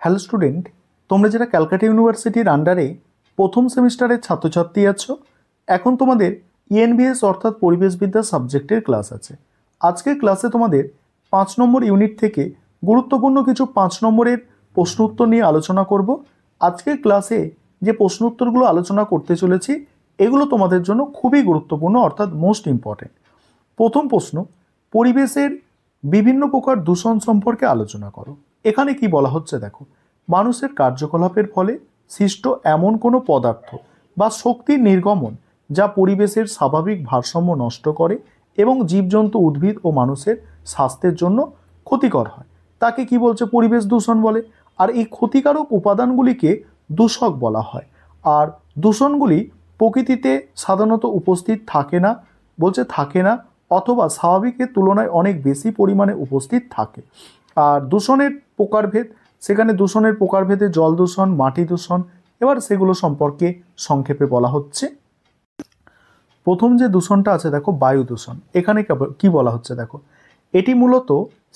Hello student, তোমরা যারা ক্যালকাটা ইউনিভার্সিটির আন্ডারে প্রথম সেমিস্টারের ছাত্রছাত্রী আছো, এখন তোমাদের ইএনবিএস অর্থাৎ পরিবেশবিদ্যা সাবজেক্টের ক্লাস আছে। আজকের ক্লাসে তোমাদের 5 নম্বর ইউনিট থেকে গুরুত্বপূর্ণ কিছু 5 নম্বরের প্রশ্ন উত্তর নিয়ে আলোচনা করব। আজকের ক্লাসে যে প্রশ্ন উত্তরগুলো আলোচনা করতে চলেছি এগুলো তোমাদের জন্য খুবই গুরুত্বপূর্ণ অর্থাৎ মোস্ট ইম্পর্টেন্ট। প্রথম প্রশ্ন, পরিবেশের বিভিন্ন প্রকার দূষণ সম্পর্কে আলোচনা করো। এখানে কি বলা হচ্ছে দেখো, মানুষের কার্যকলাপের ফলে সৃষ্ট এমন কোনো পদার্থ বা শক্তির নির্গমন যা পরিবেশের স্বাভাবিক ভারসাম্য নষ্ট করে এবং জীবজন্তু, উদ্ভিদ ও মানুষের স্বাস্থ্যের জন্য ক্ষতিকর হয়, তাকে কি বলছে? পরিবেশ দূষণ বলে। আর এই ক্ষতিকারক উপাদানগুলিকে দূষক বলা হয়। আর দূষণগুলি প্রকৃতিতে সাধারণত উপস্থিত থাকে না, বলছে থাকে না, অথবা স্বাভাবিকের তুলনায় অনেক বেশি পরিমাণে উপস্থিত থাকে। আর দূষণের প্রকারভেদ, সেখানে দূষণের প্রকারভেদে জল দূষণ, মাটি দূষণ, এবার সেগুলো সম্পর্কে সংক্ষেপে বলা হচ্ছে। প্রথম যে দূষণটা আছে দেখো, বায়ু দূষণ। এখানে কি বলা হচ্ছে দেখো, এটি মূলত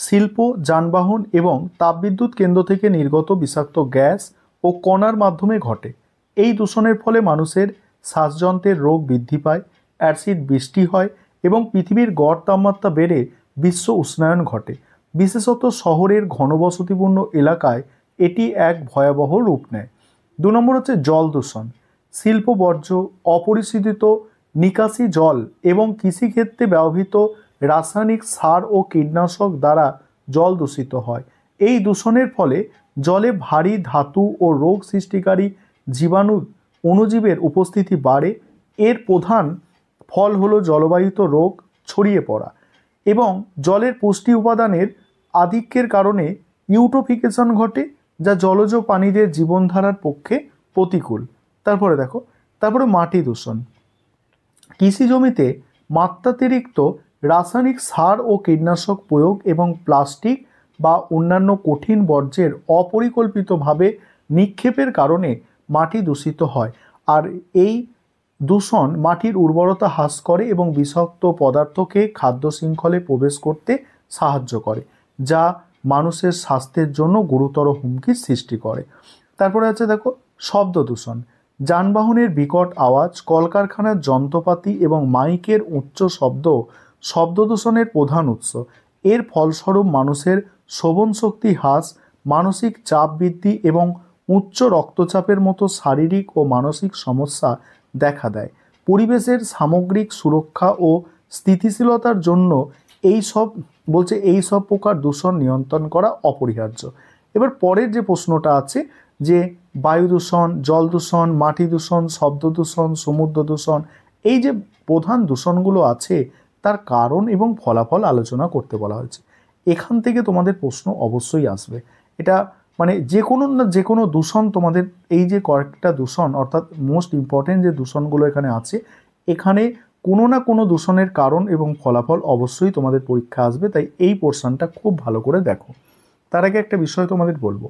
শিল্প, যানবাহন এবং তাপবিদ্যুৎ কেন্দ্র থেকে নির্গত বিষাক্ত গ্যাস ও কণার মাধ্যমে ঘটে। এই দূষণের ফলে মানুষের শ্বাসযন্ত্রের রোগ বৃদ্ধি পায়, অ্যাসিড বৃষ্টি হয় এবং পৃথিবীর গড় তাপমাত্রা বেড়ে বিশ্ব উষ্ণায়ন ঘটে। বিশেষত শহরের ঘনবসতিপূর্ণ এলাকায় এটি এক ভয়াবহ রূপ নেয়। 2 নম্বর হচ্ছে জল দূষণ। শিল্প বর্জ্য, অপরিশোধিত নিকাশি জল এবং কৃষিক্ষেত্রে ব্যবহৃত রাসায়নিক সার ও কীটনাশক দ্বারা জল দূষিত হয়। এই দূষণের ফলে জলে ভারী ধাতু ও রোগ সৃষ্টিকারী জীবাণু, অণুজীবের উপস্থিতি বাড়ে। এর প্রধান ফল হলো জলবাহিত রোগ ছড়িয়ে পড়া এবং জলের পুষ্টি উপাদানের আধিক্যের কারণে ইউট্রোফিকেশন ঘটে, যা জলজ প্রাণীদের জীবনধারার পক্ষে প্রতিকূল। তারপরে মাটি দূষণ। কৃষি জমিতে মাত্রাতিরিক্ত রাসায়নিক সার ও কীটনাশক প্রয়োগ এবং প্লাস্টিক বা অন্যান্য কঠিন বর্জ্যের অপরিকল্পিতভাবে নিক্ষেপের কারণে মাটি দূষিত হয়। আর এই দূষণ মাটির উর্বরতা হ্রাস করে এবং বিষাক্ত পদার্থকে খাদ্য শৃঙ্খলে প্রবেশ করতে সাহায্য করে, যা মানুষের স্বাস্থ্যের জন্য গুরুতর হুমকির সৃষ্টি করে। তারপরে আছে দেখো, শব্দ দূষণ। যানবাহনের বিকট আওয়াজ, কলকারখানার যন্ত্রপাতি এবং মাইকের উচ্চ শব্দ দূষণের প্রধান উৎস। এর ফলস্বরূপ মানুষের শ্রবণ শক্তি হ্রাস, মানসিক চাপ বৃদ্ধি এবং উচ্চ রক্তচাপের মতো শারীরিক ও মানসিক সমস্যা দেখা দেয়। পরিবেশের সামগ্রিক সুরক্ষা ও স্থিতিশীলতার জন্য এই সব প্রকার দূষণ নিয়ন্ত্রণ করা অপরিহার্য। এবার পরের যে প্রশ্নটা আছে যে বায়ু দূষণ, জল দূষণ, মাটি দূষণ, শব্দ দূষণ, সমুদ্র দূষণ, এই যে প্রধান দূষণগুলো আছে তার কারণ এবং ফলাফল আলোচনা করতে বলা হয়েছে। এখান থেকে তোমাদের প্রশ্ন অবশ্যই আসবে। এটা মানে যে কোনো দূষণ, তোমাদের এই যে কয়েকটা দূষণ অর্থাৎ মোস্ট ইম্পর্টেন্ট যে দূষণগুলো এখানে আছে, এখানে কোনো না কোনো দূষণের কারণ এবং ফলাফল অবশ্যই তোমাদের পরীক্ষা আসবে। তাই এই পোর্শনটা খুব ভালো করে দেখো। তার আগে একটা বিষয় তোমাদের বলবো,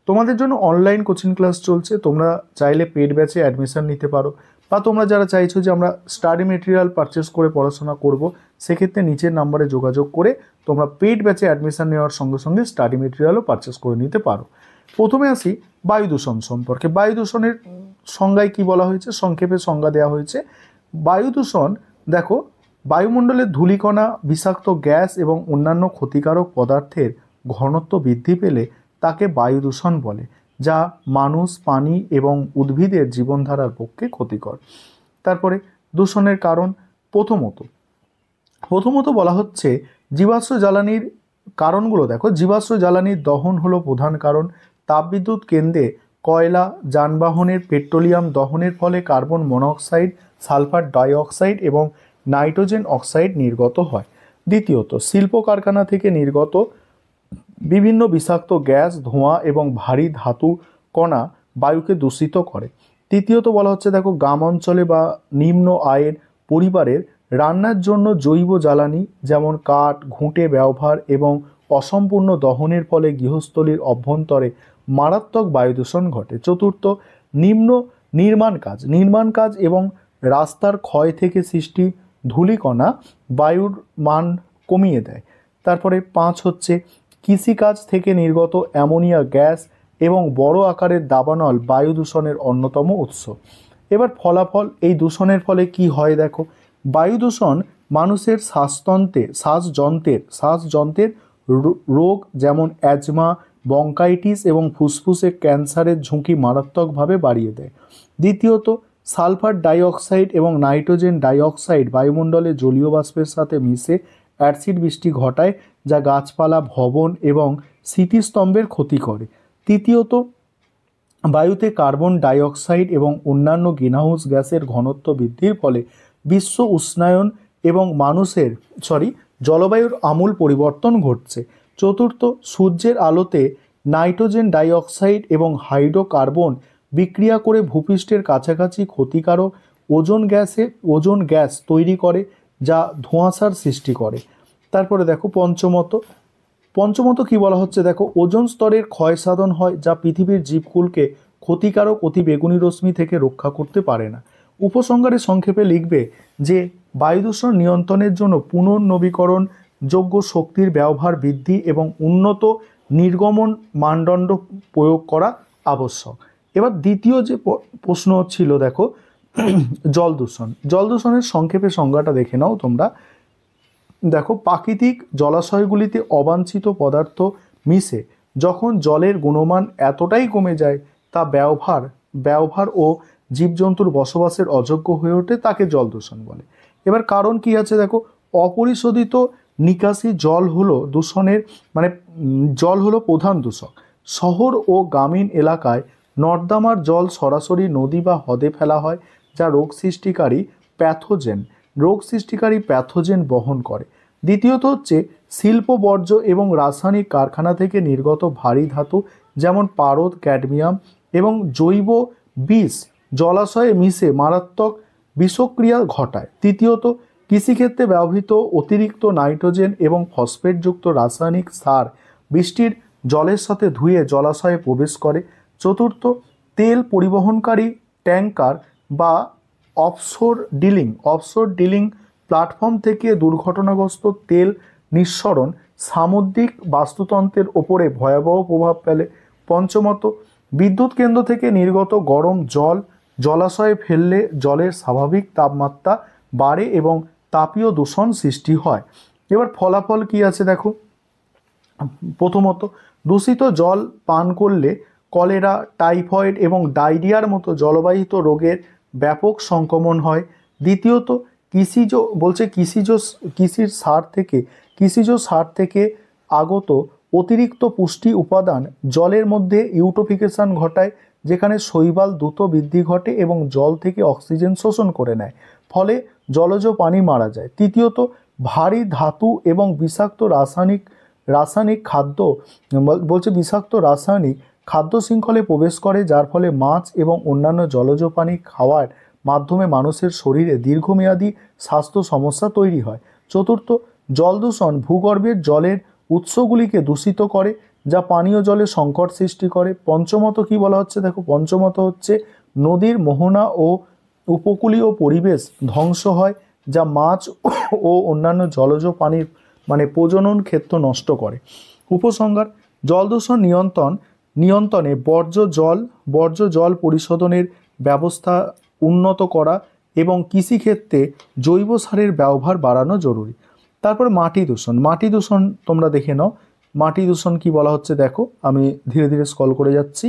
তোমাদের জন্য অনলাইন কোচিং ক্লাস চলছে। তোমরা চাইলে পেড ব্যাচে অ্যাডমিশন নিতে পারো, বা তোমরা যারা চাইছো যে আমরা স্টাডি মেটেরিয়াল পারচেস করে পড়াশোনা করব, সেক্ষেত্রে নিচের নাম্বারে যোগাযোগ করে তোমরা পেড ব্যাচে অ্যাডমিশন নেওয়ার সঙ্গে সঙ্গে স্টাডি মেটেরিয়ালও পারচেস করে নিতে পারো। প্রথমে আসি বায়ু দূষণ সম্পর্কে। বায়ু দূষণের সংজ্ঞায় কি বলা হয়েছে, সংক্ষেপে সংজ্ঞা দেওয়া হয়েছে। বায়ু দূষণ দেখো, বায়ুমণ্ডলের ধূলিকণা, বিষাক্ত গ্যাস এবং অন্যান্য ক্ষতিকারক পদার্থের ঘনত্ব বৃদ্ধি পেলে তাকে বায়ু দূষণ বলে, যা মানুষ, প্রাণী এবং উদ্ভিদের জীবনধারার পক্ষে ক্ষতিকর। তারপরে দূষণের কারণ। প্রথমত বলা হচ্ছে জীবাশ্ম জ্বালানির কারণগুলো দেখো। জীবাশ্ম জ্বালানির দহন হলো প্রধান কারণ। তাপবিদ্যুৎ কেন্দ্রে কয়লা, যানবাহনের পেট্রোলিয়াম দহনের ফলে কার্বন মনোক্সাইড, সালফার ডাইঅক্সাইড এবং নাইট্রোজেন অক্সাইড নির্গত হয়। দ্বিতীয়ত, শিল্প কারখানা থেকে নির্গত বিভিন্ন বিষাক্ত গ্যাস, ধোঁয়া এবং ভারী ধাতু কণা বায়ুকে দূষিত করে। তৃতীয়ত বলা হচ্ছে দেখো, গ্রাম অঞ্চলে বা নিম্ন আয়ের পরিবারের রান্নার জন্য জৈব জ্বালানি যেমন কাঠ, ঘুঁটে ব্যবহার এবং অসম্পূর্ণ দহনের ফলে গৃহস্থলীর অভ্যন্তরে মারাত্মক বায়ু দূষণ ঘটে। চতুর্থ, নির্মাণ কাজ এবং রাস্তার ক্ষয় থেকে সৃষ্টি ধূলিকণা বায়ুর মান কমিয়ে দেয়। তারপরে 5 হচ্ছে কৃষিকাজ থেকে নির্গত অ্যামোনিয়া গ্যাস এবং বড় আকারের দাবানল বায়ু দূষণের অন্যতম উৎস। এবার ফলাফল, এই দূষণের ফলে কি হয় দেখো, বায়ু দূষণ মানুষের শ্বাসযন্ত্রের রোগ যেমন অ্যাজমা, বঙ্কাইটিস এবং ফুসফুসে ক্যান্সারের ঝুঁকি মারাত্মকভাবে বাড়িয়ে দেয়। দ্বিতীয়ত, সালফার ডাইঅক্সাইড এবং নাইট্রোজেন ডাইঅক্সাইড বায়ুমণ্ডলে জলীয় বাষ্পের সাথে মিশে অ্যাসিড বৃষ্টি ঘটায়, যা গাছপালা, ভবন এবং স্মৃতিস্তম্ভের ক্ষতি করে। তৃতীয়ত, বায়ুতে কার্বন ডাইঅক্সাইড এবং অন্যান্য গ্রিনহাউস গ্যাসের ঘনত্ব বৃদ্ধির ফলে বিশ্ব উষ্ণায়ন এবং জলবায়ুর আমূল পরিবর্তন ঘটছে। চতুর্থ, সূর্যের আলোতে নাইট্রোজেন ডাইঅক্সাইড এবং হাইড্রোকার্বন বিক্রিয়া করে ভূপৃষ্ঠের কাছাকাছি ক্ষতিকারক ওজোন গ্যাস তৈরি করে, যা ধোঁয়াশার সৃষ্টি করে। তারপরে দেখো পঞ্চমত কি বলা হচ্ছে দেখো, ওজোন স্তরের ক্ষয় সাধন হয়, যা পৃথিবীর জীবকুলকে ক্ষতিকারক অতি বেগুনি রশ্মি থেকে রক্ষা করতে পারে না। উপসংহারে সংক্ষেপে লিখবে যে বায়ু দূষণ নিয়ন্ত্রণের জন্য পুনর্নবীকরণযোগ্য শক্তির ব্যবহার বৃদ্ধি এবং উন্নত নির্গমন মানদণ্ড প্রয়োগ করা আবশ্যক। এবার দ্বিতীয় যে প্রশ্ন ছিল দেখো, জল দূষণের সংক্ষেপে সংজ্ঞাটা দেখে নাও তোমরা। দেখো, প্রাকৃতিক জলাশয়গুলিতে অবাঞ্ছিত পদার্থ মিশে যখন জলের গুণমান এতটাই কমে যায় তা ব্যবহার ও জীবজন্তুর বসবাসের অযোগ্য হয়ে ওঠে, তাকে জল দূষণ বলে। এবার কারণ কি আছে দেখো, অপরিশোধিত নিকাশি জল হলো প্রধান দূষক। শহর ও গ্রামীণ এলাকায় নর্দমার জল সরাসরি নদী বা হ্রদে ফেলা হয়, যা রোগ সৃষ্টিকারী প্যাথোজেন বহন করে। দ্বিতীয়ত হচ্ছে শিল্প বর্জ্য এবং রাসায়নিক কারখানা থেকে নির্গত ভারী ধাতু যেমন পারদ, ক্যাডমিয়াম এবং জৈব বিষ জলাশয়ে মিশে মারাত্মক বিষক্রিয়া ঘটায়। তৃতীয়ত, কৃষিক্ষেত্রে ব্যবহৃত অতিরিক্ত নাইট্রোজেন এবং ফসফেটযুক্ত রাসায়নিক সার বৃষ্টির জলের সাথে ধুয়ে জলাশয়ে প্রবেশ করে। চতুর্থ, তেল পরিবহনকারী ট্যাঙ্কার বা অফশোর ডিলিং প্ল্যাটফর্ম থেকে দুর্ঘটনাগ্রস্ত তেল নিঃসরণ সামুদ্রিক বাস্তুতন্ত্রের ওপরে ভয়াবহ প্রভাব ফেলে। পঞ্চমত, বিদ্যুৎ কেন্দ্র থেকে নির্গত গরম জল জলাশয়ে ফেললে জলের স্বাভাবিক তাপমাত্রা বাড়ে এবং তাপীয় দূষণ সৃষ্টি হয়। এবার ফলাফল কি আছে দেখো, প্রথমত, দূষিত জল পান করলে কলেরা, টাইফয়েড এবং ডায়রিয়ার মতো জলবাহিত রোগের ব্যাপক সংক্রমণ হয়। দ্বিতীয়ত, কৃষিজ সার থেকে আগত অতিরিক্ত পুষ্টি উপাদান জলের মধ্যে ইউট্রোফিকেশন ঘটায়, যেখানে শৈবাল দ্রুত বৃদ্ধি ঘটে এবং জল থেকে অক্সিজেন শোষণ করে নেয়, ফলে জলজ প্রাণী মারা যায়। তৃতীয়ত, ভারী ধাতু এবং বিষাক্ত রাসায়নিক খাদ্য শৃঙ্খলে প্রবেশ করে, যার ফলে মাছ এবং অন্যান্য জলজ প্রাণী খাওয়ার মাধ্যমে মানুষের শরীরে দীর্ঘমেয়াদী স্বাস্থ্য সমস্যা তৈরি হয়। চতুর্থ, জল দূষণ ভূগর্ভের জলের উৎসগুলিকে দূষিত করে, যা পানীয় জলে সংকট সৃষ্টি করে। পঞ্চমত কি বলা হচ্ছে দেখো, পঞ্চমত হচ্ছে নদীর মোহনা ও উপকূলীয় পরিবেশ ধ্বংস হয়, যা মাছ ও অন্যান্য জলজ প্রাণীর প্রজনন ক্ষেত্র নষ্ট করে। উপসংহার, জল দূষণ নিয়ন্ত্রণে বর্জ্য জল পরিশোধনের ব্যবস্থা উন্নত করা এবং কৃষিক্ষেত্রে জৈব সারের ব্যবহার বাড়ানো জরুরি। তারপর মাটি দূষণ তোমরা দেখে নাও। মাটি দূষণ কি বলা হচ্ছে দেখো, আমি ধীরে ধীরে স্ক্রল করে যাচ্ছি।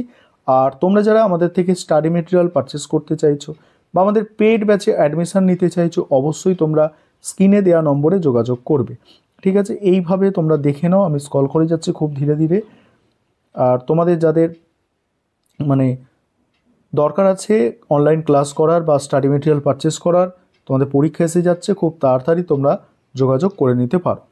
আর তোমরা যারা আমাদের থেকে স্টাডি মেটেরিয়াল পারচেস করতে চাইছো বা আমাদের পেড ব্যাচে অ্যাডমিশন নিতে চাইছো, অবশ্যই তোমরা স্ক্রিনে দেওয়া নম্বরে যোগাযোগ করবে। ঠিক আছে, এইভাবে তোমরা দেখে নাও, আমি স্ক্রল করে যাচ্ছি খুব ধীরে ধীরে। আর তোমাদের যাদের দরকার আছে অনলাইন ক্লাস করার বা স্টাডি মেটেরিয়াল পারচেস করার, তোমাদের পরীক্ষা এসে যাচ্ছে, খুব তাড়াতাড়ি তোমরা যোগাযোগ করে নিতে পারো।